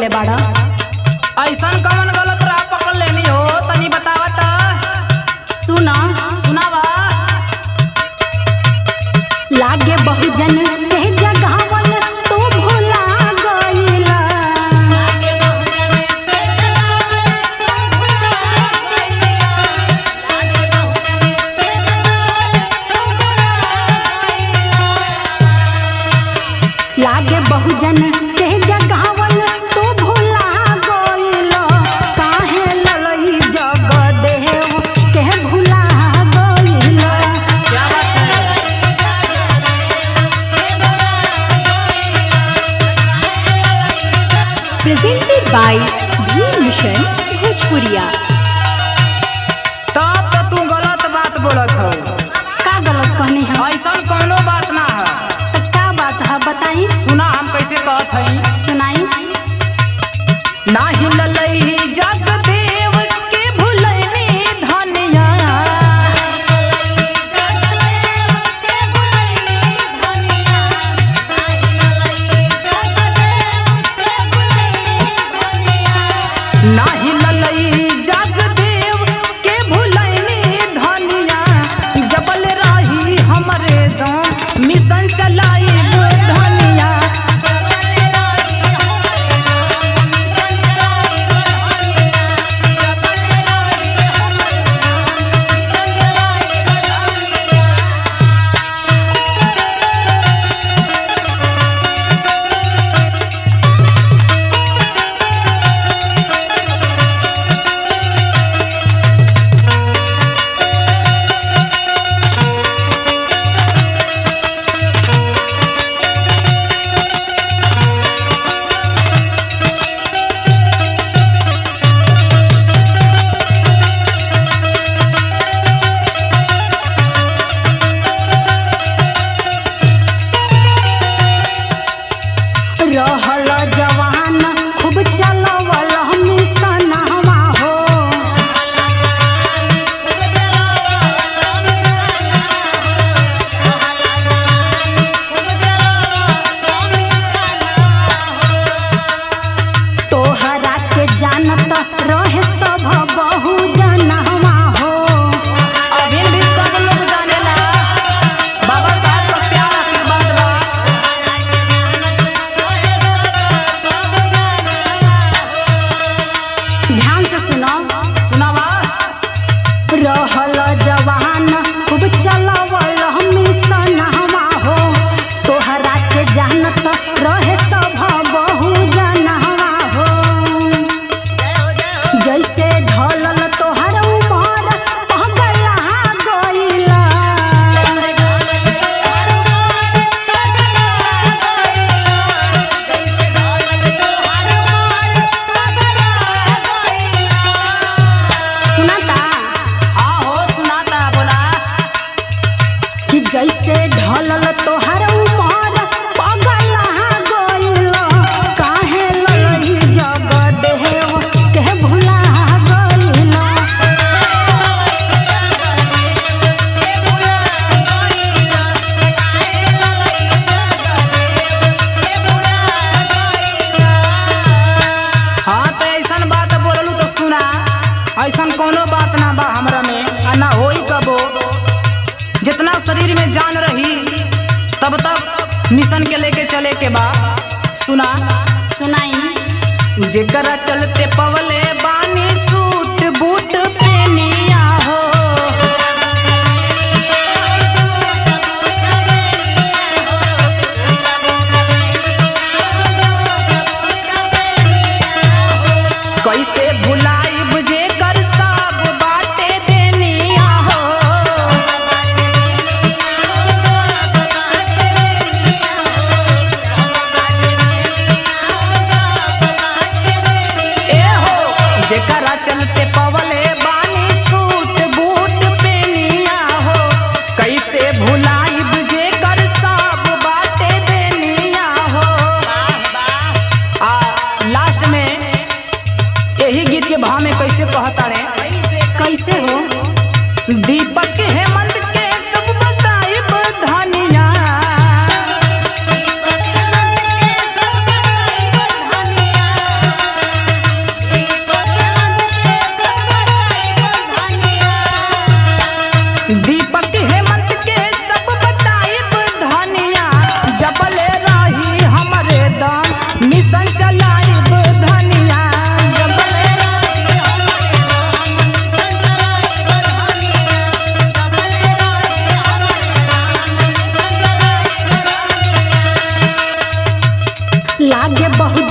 देले बाड़ा। ऐसन कवन गलत राह पकड़ लेनी हो तनी बतावत। सुना सुनावा। लागे बहुजन के जगावल तू भुला गइला। लागे बहुजन के जगावल तू भुला गइला। काहे ललई जग देव के भुला गइला। क्या बात है? Presented by Blue Mission Bhojpuriya। तब तो तू गलत बात बोलत हो। का गलत कहनी है? ऐसन कौनो बात ना है। तो का बात है बताई? सुना हम कैसे कहत हई। सुनाई। नाही ललई जग देव के भुलैनी धनिया। नाही ललई जग देव के भुलैनी धनिया। जबल रही हमरे दम मिशन चलाई धनिया। रहल जवान खूब चलवल मिशनवा हो। तोहरा के जानत रहे सब बहुजनवा हो। अभी भी सब लोग जानेला बाबा साहब का प्यार आशीर्वाद बा। ध्यान से सुनो। सुनावा। रहल जवान खूब चलवल मिशनवा हो। तोहरा के जानत रहे सब बहुजनवा हो। जैसे ढलल तोहर उमर पगला गइला। सुनाता हाँ हो सुनाता बोला। कि जैसे ढलल तोहर उमर पगला गइला। काहे ललई जग देव के भुला गइला। हाँ तो ऐसन बात बोललू तो सुना। ऐसन कोनो बात ना बा हमरा में आ ना होई कबो। जितना शरीर में जान रही तब तक मिशन के लेके चले के बा। सुना। सुनाई। जेकरा चलते पवले बानी सूट बूट पेनिया हो। कैसे भुलाइब जेकर सब बाटे देनिया हो। ए हो जेकरा चलते पवले बानी सूट लागे बहुत